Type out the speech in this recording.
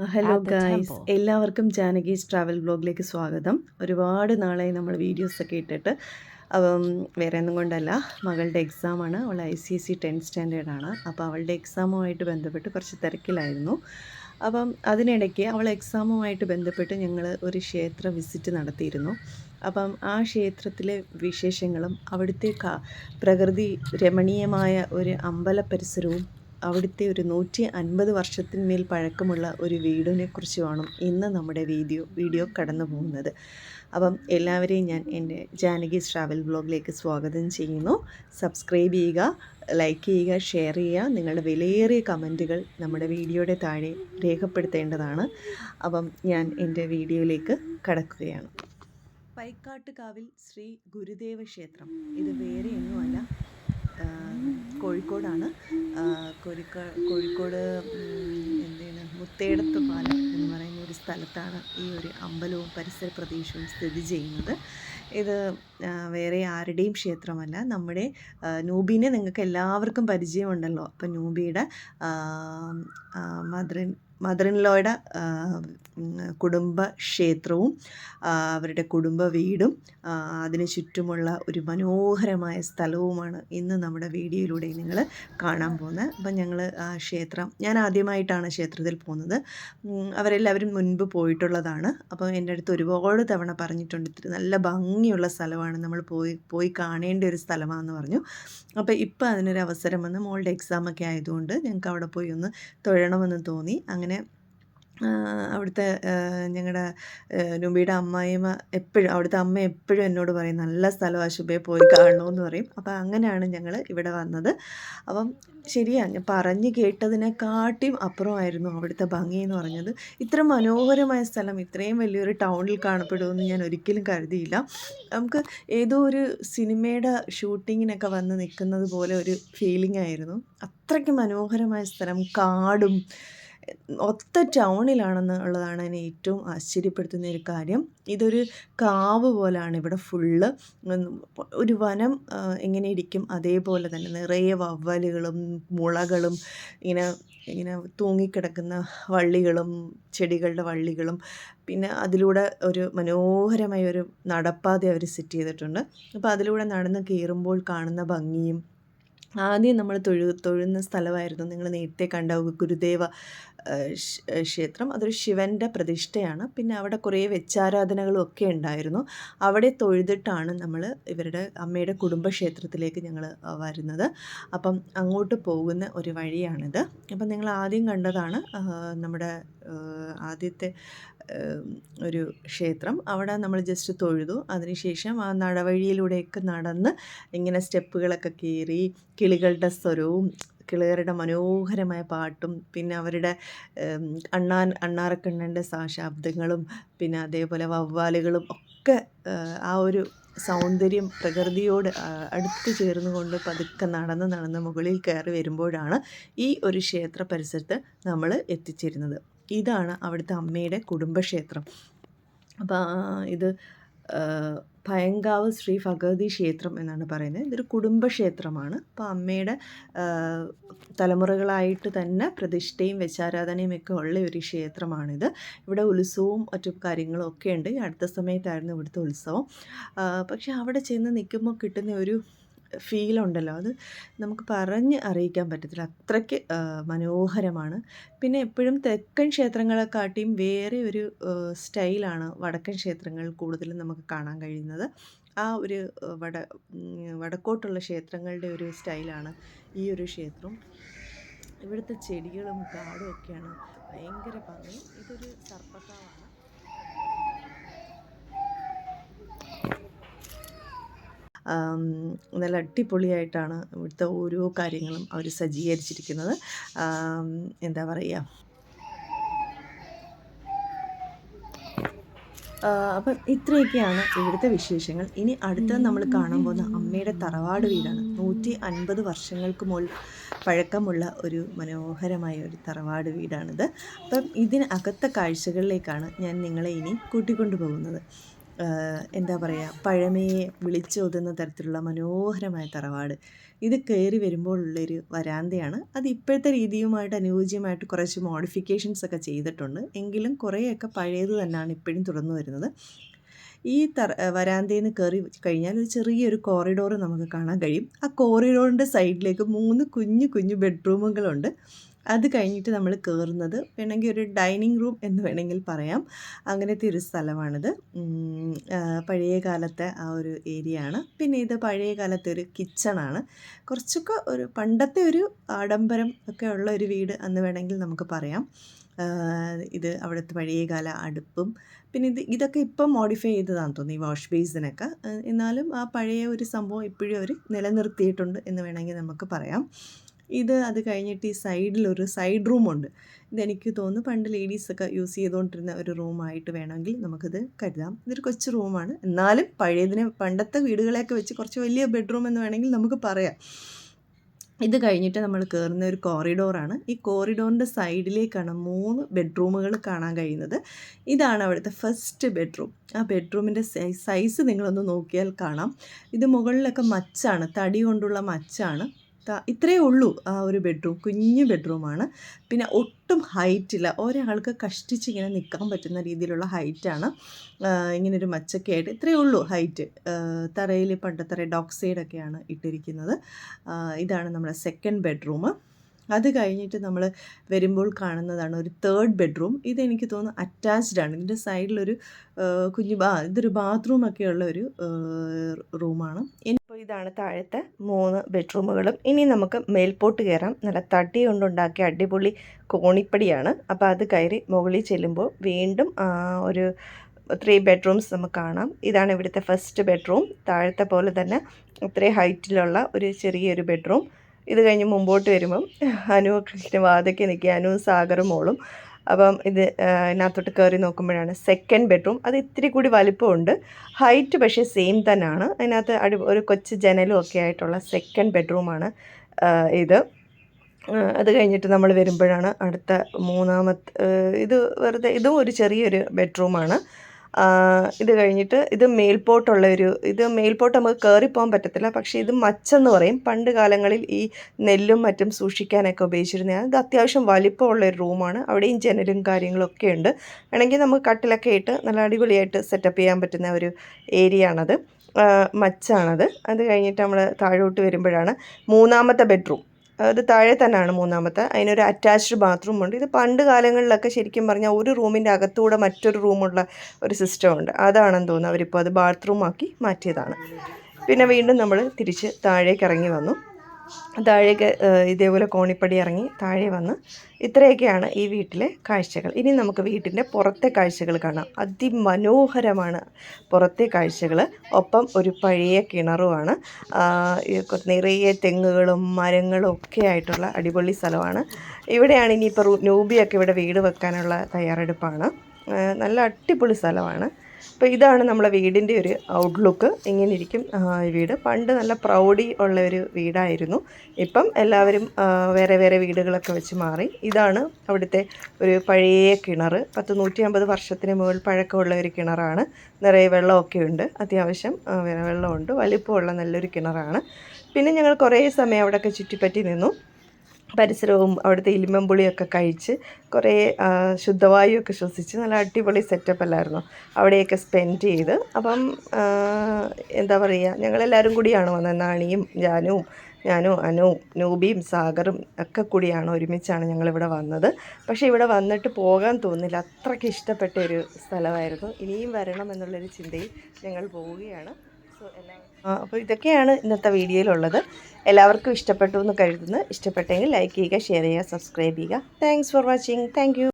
Hello at the guys, temple. എല്ലാവർക്കും ജാനകീസ് travel വ്ലോഗിലേക്ക് സ്വാഗതം. ഒരുപാട് നാളായി നമ്മൾ വീഡിയോസൊക്കെ ഇട്ടിട്ട്. അപ്പം വേറെ ഒന്നും കൊണ്ടല്ല, മകളുടെ എക്സാമാണ്. അവൾ ICSE 10th സ്റ്റാൻഡേർഡാണ്. അപ്പോൾ അവളുടെ എക്സാമുമായിട്ട് ബന്ധപ്പെട്ട് കുറച്ച് തിരക്കിലായിരുന്നു. അപ്പം അതിനിടയ്ക്ക് അവൾ എക്സാമുമായിട്ട് ബന്ധപ്പെട്ട് ഞങ്ങൾ ഒരു ക്ഷേത്ര വിസിറ്റ് നടത്തിയിരുന്നു. അപ്പം ആ ക്ഷേത്രത്തിലെ വിശേഷങ്ങളും അവിടുത്തെ പ്രകൃതി രമണീയമായ ഒരു അമ്പല പരിസരവും അവിടുത്തെ ഒരു 150 വർഷത്തിന്മേൽ പഴക്കമുള്ള ഒരു വീടിനെ കുറിച്ചുമാണ് ഇന്ന് നമ്മുടെ വീഡിയോ കടന്നു പോകുന്നത്. അപ്പം എല്ലാവരെയും ഞാൻ എൻ്റെ ജാനകീസ് ട്രാവൽ വ്ലോഗിലേക്ക് സ്വാഗതം ചെയ്യുന്നു. സബ്സ്ക്രൈബ് ചെയ്യുക, ലൈക്ക് ചെയ്യുക, ഷെയർ ചെയ്യുക. നിങ്ങളുടെ വിലയേറിയ കമൻറ്റുകൾ നമ്മുടെ വീഡിയോയുടെ താഴെ രേഖപ്പെടുത്തേണ്ടതാണ്. അപ്പം ഞാൻ എൻ്റെ വീഡിയോയിലേക്ക് കടക്കുകയാണ്. പൈക്കാട്ടുകാവിൽ ശ്രീ ഗുരുദേവ ക്ഷേത്രം. ഇത് വേറെ ഒന്നുമല്ല, കോഴിക്കോടാണ്. കോഴിക്കോട് എന്താണ് മുത്തേടത്ത് പാലം എന്ന് പറയുന്ന ഒരു സ്ഥലത്താണ് ഈ ഒരു അമ്പലവും പരിസര പ്രദേശവും സ്ഥിതി ചെയ്യുന്നത്. ഇത് വേറെ ആരുടെയും ക്ഷേത്രമല്ല. നമ്മുടെ നൂബീനെ നിങ്ങൾക്ക് എല്ലാവർക്കും പരിചയമുണ്ടല്ലോ. അപ്പം നൂബിയുടെ മദർ ഇൻ ലോയുടെ കുടുംബ ക്ഷേത്രവും അവരുടെ കുടുംബ വീടും അതിന് ചുറ്റുമുള്ള ഒരു മനോഹരമായ സ്ഥലവുമാണ് ഇന്ന് നമ്മുടെ വീഡിയോയിലൂടെ നിങ്ങൾ കാണാൻ പോകുന്നത്. അപ്പം ഞങ്ങൾ ആ ക്ഷേത്രം, ഞാൻ ആദ്യമായിട്ടാണ് ക്ഷേത്രത്തിൽ പോകുന്നത്. അവരെല്ലാവരും മുൻപ് പോയിട്ടുള്ളതാണ്. അപ്പോൾ എൻ്റെ അടുത്ത് ഒരുപാട് തവണ പറഞ്ഞിട്ടുണ്ട്, ഇത്തിരി നല്ല ഭംഗിയുള്ള സ്ഥലമാണ്, നമ്മൾ പോയി കാണേണ്ട ഒരു സ്ഥലമാണെന്ന് പറഞ്ഞു. അപ്പോൾ ഇപ്പോൾ അതിനൊരു അവസരം വന്ന് മോളുടെ എക്സാമൊക്കെ ആയതുകൊണ്ട് ഞങ്ങൾക്ക് അവിടെ പോയി ഒന്ന് തൊഴണമെന്ന് തോന്നി. അങ്ങനെ അവിടുത്തെ ഞങ്ങളുടെ നുബിയുടെ അമ്മായിയമ്മ അവിടുത്തെ അമ്മ എപ്പോഴും എന്നോട് പറയും, നല്ല സ്ഥലമാണ് ശുഭയെ പോയി കാണണമെന്ന് പറയും. അപ്പോൾ അങ്ങനെയാണ് ഞങ്ങൾ ഇവിടെ വന്നത്. അപ്പം ശരിയാണ്, ഞാൻ പറഞ്ഞു കേട്ടതിനെക്കാട്ടിയും അപ്പുറമായിരുന്നു അവിടുത്തെ ഭംഗി എന്ന് പറഞ്ഞത്. ഇത്ര മനോഹരമായ സ്ഥലം ഇത്രയും വലിയൊരു ടൗണിൽ കാണപ്പെടുമെന്ന് ഞാൻ ഒരിക്കലും കരുതിയില്ല. നമുക്ക് ഏതോ ഒരു സിനിമയുടെ ഷൂട്ടിങ്ങിനൊക്കെ വന്ന് നിൽക്കുന്നത് പോലെ ഒരു ഫീലിംഗ് ആയിരുന്നു. അത്രയ്ക്ക് മനോഹരമായ സ്ഥലം, കാടും ഒത്ത ടൗണിലാണെന്ന് ഉള്ളതാണ് എന്നെ ഏറ്റവും ആശ്ചര്യപ്പെടുത്തുന്ന ഒരു കാര്യം. ഇതൊരു കാവ് പോലാണ് ഇവിടെ ഫുള്ള്. ഒരു വനം എങ്ങനെ ഇരിക്കും അതേപോലെ തന്നെ നിറയെ വവ്വാലുകളും മുളകളും ഇങ്ങനെ തൂങ്ങിക്കിടക്കുന്ന വള്ളികളും ചെടികളുടെ വള്ളികളും, പിന്നെ അതിലൂടെ ഒരു മനോഹരമായ ഒരു നടപ്പാത അവർ സെറ്റ് ചെയ്തിട്ടുണ്ട്. അപ്പോൾ അതിലൂടെ നടന്ന് കയറുമ്പോൾ കാണുന്ന ഭംഗിയും, ആദ്യം നമ്മൾ തൊഴുന്ന സ്ഥലമായിരുന്നു നിങ്ങൾ നേരത്തെ കണ്ട ഗുരുദേവ ക്ഷേത്രം. അതൊരു ശിവൻ്റെ പ്രതിഷ്ഠയാണ്. പിന്നെ അവിടെ കുറേ വെച്ചാരാധനകളും ഒക്കെ ഉണ്ടായിരുന്നു. അവിടെ തൊഴുതിട്ടാണ് നമ്മൾ ഇവരുടെ അമ്മയുടെ കുടുംബക്ഷേത്രത്തിലേക്ക് ഞങ്ങൾ വരുന്നത്. അപ്പം അങ്ങോട്ട് പോകുന്ന ഒരു വഴിയാണിത്. അപ്പം നിങ്ങൾ ആദ്യം കണ്ടതാണ് നമ്മുടെ ആദ്യത്തെ ഒരു ക്ഷേത്രം. അവിടെ നമ്മൾ ജസ്റ്റ് തൊഴുതു. അതിനുശേഷം ആ നടവഴിയിലൂടെയൊക്കെ നടന്ന് ഇങ്ങനെ സ്റ്റെപ്പുകളൊക്കെ കയറി കിളികളുടെ സ്വരവും കിളികളുടെ മനോഹരമായ പാട്ടും, പിന്നെ അവരുടെ അണ്ണാറക്കണ്ണൻ്റെ ശബ്ദങ്ങളും, പിന്നെ അതേപോലെ വവ്വാലുകളും ഒക്കെ ആ ഒരു സൗന്ദര്യം പ്രകൃതിയോട് അടുത്ത് ചേർന്നുകൊണ്ട് പതുക്കെ നടന്ന് മുകളിൽ കയറി വരുമ്പോഴാണ് ഈ ഒരു ക്ഷേത്ര പരിസരത്ത് നമ്മൾ എത്തിച്ചേരുന്നത്. ഇതാണ് അവിടുത്തെ അമ്മയുടെ കുടുംബക്ഷേത്രം. അപ്പോൾ ഇത് പയങ്കാവ് ശ്രീ ഭഗവതി ക്ഷേത്രം എന്നാണ് പറയുന്നത്. ഇതൊരു കുടുംബക്ഷേത്രമാണ്. അപ്പോൾ അമ്മയുടെ തലമുറകളായിട്ട് തന്നെ പ്രതിഷ്ഠയും വെച്ചാരാധനയും ഒക്കെ ഉള്ള ഒരു ക്ഷേത്രമാണിത്. ഇവിടെ ഉത്സവവും മറ്റു കാര്യങ്ങളും ഒക്കെ ഉണ്ട്. അടുത്ത സമയത്തായിരുന്നു ഇവിടുത്തെ ഉത്സവം. പക്ഷെ അവിടെ ചെന്ന് നിൽക്കുമ്പോൾ കിട്ടുന്ന ഒരു ഫീലുണ്ടല്ലോ, അത് നമുക്ക് പറഞ്ഞ് അറിയിക്കാൻ പറ്റത്തില്ല. അത്രയ്ക്ക് മനോഹരമാണ്. പിന്നെ എപ്പോഴും തെക്കൻ ക്ഷേത്രങ്ങളെക്കാട്ടിയും വേറെ ഒരു സ്റ്റൈലാണ് വടക്കൻ ക്ഷേത്രങ്ങൾ കൂടുതലും നമുക്ക് കാണാൻ കഴിയുന്നത്. ആ ഒരു വടക്കോട്ടുള്ള ക്ഷേത്രങ്ങളുടെ ഒരു സ്റ്റൈലാണ് ഈ ഒരു ക്ഷേത്രം. ഇവിടുത്തെ ചെടികളും കാടും ഒക്കെയാണ് ഭയങ്കര ഭംഗി. ഇതൊരു സർപ്പക്കാവാണ്. നല്ല അടിപൊളിയായിട്ടാണ് ഇവിടുത്തെ ഓരോ കാര്യങ്ങളും അവർ സജ്ജീകരിച്ചിരിക്കുന്നത്. എന്താ പറയുക, അപ്പം ഇത്രയൊക്കെയാണ് ഇവിടുത്തെ വിശേഷങ്ങൾ. ഇനി അടുത്തത് നമ്മൾ കാണാൻ പോകുന്ന അമ്മയുടെ തറവാട് വീടാണ്. 150 വർഷങ്ങൾക്ക് പഴക്കമുള്ള ഒരു മനോഹരമായ ഒരു തറവാട് വീടാണിത്. അപ്പം ഇതിനകത്തെ കാഴ്ചകളിലേക്കാണ് ഞാൻ നിങ്ങളെ ഇനി കൂട്ടിക്കൊണ്ടു പോകുന്നത്. എന്താ പറയുക, പഴമയെ വിളിച്ചോതുന്ന തരത്തിലുള്ള മനോഹരമായ തറവാട്. ഇത് കയറി വരുമ്പോൾ ഉള്ളൊരു വരാന്തയാണ്. അത് ഇപ്പോഴത്തെ രീതിയുമായിട്ട് അനുയോജ്യമായിട്ട് കുറച്ച് മോഡിഫിക്കേഷൻസ് ഒക്കെ ചെയ്തിട്ടുണ്ട്. എങ്കിലും കുറേയൊക്കെ പഴയത് തന്നെയാണ് ഇപ്പോഴും തുടർന്നു വരുന്നത്. ഈ വരാന്തയിൽ നിന്ന് കയറി കഴിഞ്ഞാൽ ഒരു ചെറിയൊരു കോറിഡോർ നമുക്ക് കാണാൻ കഴിയും. ആ കോറിഡോറിൻ്റെ സൈഡിലേക്ക് 3 കുഞ്ഞു കുഞ്ഞു ബെഡ്റൂമുകളുണ്ട്. അത് കഴിഞ്ഞിട്ട് നമ്മൾ കയറുന്നത് വേണമെങ്കിൽ ഒരു ഡൈനിങ് റൂം എന്ന് വേണമെങ്കിൽ പറയാം. അങ്ങനത്തെ ഒരു സ്ഥലമാണിത്. പഴയ കാലത്തെ ആ ഒരു ഏരിയ ആണ്. പിന്നെ ഇത് പഴയ കാലത്തെ ഒരു കിച്ചണാണ്. കുറച്ചൊക്കെ ഒരു പണ്ടത്തെ ഒരു ആഡംബരം ഒക്കെ ഉള്ള ഒരു വീട് എന്ന് വേണമെങ്കിൽ നമുക്ക് പറയാം. ഇത് അവിടുത്തെ പഴയകാല അടുപ്പും പിന്നെ ഇതൊക്കെ ഇപ്പം മോഡിഫൈ ചെയ്തതാണെന്ന് തോന്നുന്നു, ഈ വാഷ് ബേസിനൊക്കെ. എന്നാലും ആ പഴയ ഒരു സംഭവം ഇപ്പോഴും അവർ നിലനിർത്തിയിട്ടുണ്ട് എന്ന് വേണമെങ്കിൽ നമുക്ക് പറയാം. അത് കഴിഞ്ഞിട്ട് ഈ സൈഡിലൊരു സൈഡ് റൂമുണ്ട്. ഇതെനിക്ക് തോന്നുന്നു പണ്ട് ലേഡീസൊക്കെ യൂസ് ചെയ്തുകൊണ്ടിരുന്ന ഒരു റൂമായിട്ട് വേണമെങ്കിൽ നമുക്കിത് കരുതാം. ഇതൊരു കൊച്ചു റൂമാണ്, എന്നാലും പണ്ടത്തെ വീടുകളെയൊക്കെ വെച്ച് കുറച്ച് വലിയ ബെഡ്റൂം എന്ന് വേണമെങ്കിൽ നമുക്ക് പറയാം. ഇത് കഴിഞ്ഞിട്ട് നമ്മൾ കയറുന്ന ഒരു കോറിഡോറാണ്. ഈ കോറിഡോറിൻ്റെ സൈഡിലേക്കാണ് 3 ബെഡ്റൂമുകൾ കാണാൻ കഴിയുന്നത്. ഇതാണ് അവിടുത്തെ ഫസ്റ്റ് ബെഡ്റൂം. ആ ബെഡ്റൂമിൻ്റെ സൈസ് നിങ്ങളൊന്ന് നോക്കിയാൽ കാണാം. ഇത് മുകളിലൊക്കെ മച്ചാണ്, തടി കൊണ്ടുള്ള മച്ചാണ്. ഇത്രയേ ഉള്ളൂ ആ ഒരു ബെഡ്റൂം. കുഞ്ഞു ബെഡ്റൂമാണ്. പിന്നെ ഒട്ടും ഹൈറ്റില്ല. ഒരാൾക്ക് കഷ്ടിച്ച് ഇങ്ങനെ നിൽക്കാൻ പറ്റുന്ന രീതിയിലുള്ള ഹൈറ്റാണ്. ഇങ്ങനൊരു മച്ചൊക്കെ ആയിട്ട് ഇത്രയേ ഉള്ളൂ ഹൈറ്റ്. തറയിൽ പണ്ടത്തെ ഡോഗ് സൈഡൊക്കെയാണ് ഇട്ടിരിക്കുന്നത്. ഇതാണ് നമ്മുടെ സെക്കൻഡ് ബെഡ്റൂം. അത് കഴിഞ്ഞിട്ട് നമ്മൾ വരുമ്പോൾ കാണുന്നതാണ് ഒരു തേർഡ് ബെഡ്റൂം. ഇതെനിക്ക് തോന്നുന്നു അറ്റാച്ച്ഡ് ആണ്. ഇതിൻ്റെ സൈഡിലൊരു ഇതൊരു ബാത്റൂമൊക്കെ ഉള്ള ഒരു റൂമാണ്. ഇപ്പോൾ ഇതാണ് താഴത്തെ 3 ബെഡ്റൂമുകളും. ഇനി നമുക്ക് മേൽപോട്ട് കയറാം. നല്ല തടി കൊണ്ടുണ്ടാക്കിയ അടിപൊളി കോണിപ്പടിയാണ്. അപ്പോൾ അത് കയറി മുകളിൽ ചെല്ലുമ്പോൾ വീണ്ടും ഒരു 3 ബെഡ്റൂംസ് നമുക്ക് കാണാം. ഇതാണ് ഇവിടുത്തെ ഫസ്റ്റ് ബെഡ്റൂം. താഴത്തെ പോലെ തന്നെ ഇത്രയും ഹൈറ്റിലുള്ള ഒരു ചെറിയൊരു ബെഡ്റൂം. ഇത് കഴിഞ്ഞ് മുമ്പോട്ട് വരുമ്പം അനു വാതൊക്കെ നിൽക്കുക, അനുവും സാഗറും മോളും. അപ്പം ഇതിനകത്തോട്ട് കയറി നോക്കുമ്പോഴാണ് സെക്കൻഡ് ബെഡ്റൂം. അത് ഇത്തിരി കൂടി വലിപ്പമുണ്ട്. ഹൈറ്റ് പക്ഷേ സെയിം തന്നെയാണ്. അതിനകത്ത് ഒരു കൊച്ചു ജനലും ഒക്കെ ആയിട്ടുള്ള സെക്കൻഡ് ബെഡ്റൂമാണ് ഇത്. അത് കഴിഞ്ഞിട്ട് നമ്മൾ വരുമ്പോഴാണ് അടുത്ത ഇതും ഒരു ചെറിയൊരു ബെഡ്റൂമാണ്. ഇത് കഴിഞ്ഞിട്ട് ഇത് മേൽപോട്ട് നമുക്ക് കയറിപ്പോകാൻ പറ്റത്തില്ല. പക്ഷേ ഇത് മച്ചെന്ന് പറയും. പണ്ട് കാലങ്ങളിൽ ഈ നെല്ലും മറ്റും സൂക്ഷിക്കാനൊക്കെ ഉപയോഗിച്ചിരുന്നതാണ്. ഇത് അത്യാവശ്യം വലിപ്പമുള്ളൊരു റൂമാണ്. അവിടെയും ജനലും കാര്യങ്ങളൊക്കെ ഉണ്ട്. വേണമെങ്കിൽ നമുക്ക് കട്ടിലൊക്കെ ഇട്ട് നല്ല അടിപൊളിയായിട്ട് സെറ്റപ്പ് ചെയ്യാൻ പറ്റുന്ന ഒരു ഏരിയ ആണത്. മച്ചാണത്. അത് കഴിഞ്ഞിട്ട് നമ്മൾ താഴോട്ട് വരുമ്പോഴാണ് 3ാമത്തെ ബെഡ്റൂം. അത് താഴെ തന്നെയാണ് 3ാമത്തെ. അതിനൊരു അറ്റാച്ച്ഡ് ബാത്റൂം ഉണ്ട്. ഇത് പണ്ട് കാലങ്ങളിലൊക്കെ ശരിക്കും പറഞ്ഞാൽ ഒരു റൂമിൻ്റെ അകത്തൂടെ മറ്റൊരു റൂമുള്ള ഒരു സിസ്റ്റം ഉണ്ട്. അതാണെന്ന് തോന്നുന്നു അവരിപ്പോൾ അത് ബാത്റൂമാക്കി മാറ്റിയതാണ്. പിന്നെ വീണ്ടും നമ്മൾ തിരിച്ച് താഴേക്ക് ഇറങ്ങി വന്നു. താഴേക്ക് ഇതേപോലെ കോണിപ്പടി ഇറങ്ങി താഴെ വന്ന് ഇത്രയൊക്കെയാണ് ഈ വീട്ടിലെ കാഴ്ചകൾ. ഇനി നമുക്ക് വീട്ടിൻ്റെ പുറത്തെ കാഴ്ചകൾ കാണാം. അതിമനോഹരമാണ് പുറത്തെ കാഴ്ചകൾ. ഒപ്പം ഒരു പഴയ കിണറുമാണ്. നിറയെ തെങ്ങുകളും മരങ്ങളും ഒക്കെ ആയിട്ടുള്ള അടിപൊളി സ്ഥലമാണ്. ഇവിടെയാണ് ഇനിയിപ്പോൾ നൂബിയൊക്കെ ഇവിടെ വീട് വെക്കാനുള്ള തയ്യാറെടുപ്പാണ്. നല്ല അടിപൊളി സ്ഥലമാണ്. അപ്പോൾ ഇതാണ് നമ്മളെ വീടിൻ്റെ ഒരു ഔട്ട്ലുക്ക്. ഇങ്ങനെ ഇരിക്കും ഈ വീട്. പണ്ട് നല്ല പ്രൗഡി ഉള്ള ഒരു വീടായിരുന്നു. ഇപ്പം എല്ലാവരും വേറെ വേറെ വീടുകളൊക്കെ വെച്ച് മാറി. ഇതാണ് അവിടുത്തെ ഒരു പഴയ കിണർ. 150 വർഷത്തിന് മുകളിൽ പഴക്കമുള്ള ഒരു കിണറാണ്. നിറയെ വെള്ളമൊക്കെ ഉണ്ട്. അത്യാവശ്യം വെള്ളമുണ്ട്. വലിപ്പമുള്ള നല്ലൊരു കിണറാണ്. പിന്നെ ഞങ്ങൾ കുറേ സമയം അവിടെയൊക്കെ ചുറ്റിപ്പറ്റി നിന്നു. പരിസരവും അവിടുത്തെ ഇലിമ്പുളിയൊക്കെ കഴിച്ച് കുറേ ശുദ്ധവായുവൊക്കെ ശ്വസിച്ച് നല്ല അടിപൊളി സെറ്റപ്പ് അല്ലായിരുന്നു അവിടെയൊക്കെ സ്പെൻഡ് ചെയ്ത്. അപ്പം എന്താ പറയുക, ഞങ്ങളെല്ലാവരും കൂടിയാണ് വന്നത്. നാണിയും ഞാനും അനുവും നൂബിയും സാഗറും ഒക്കെ കൂടിയാണ് ഒരുമിച്ചാണ് ഞങ്ങളിവിടെ വന്നത്. പക്ഷേ ഇവിടെ വന്നിട്ട് പോകാൻ തോന്നില്ല. അത്രയ്ക്ക് ഇഷ്ടപ്പെട്ട ഒരു സ്ഥലമായിരുന്നു. ഇനിയും വരണം എന്നുള്ളൊരു ചിന്തയിൽ ഞങ്ങൾ പോവുകയാണ്. അപ്പോൾ ഇതൊക്കെയാണ് ഇന്നത്തെ വീഡിയോയിലുള്ളത്. എല്ലാവർക്കും ഇഷ്ടപ്പെട്ടു എന്ന് കരുതുന്നു. ഇഷ്ടപ്പെട്ടെങ്കിൽ ലൈക്ക് ചെയ്യുക, ഷെയർ ചെയ്യുക, സബ്സ്ക്രൈബ് ചെയ്യുക. Thanks for watching. Thank you.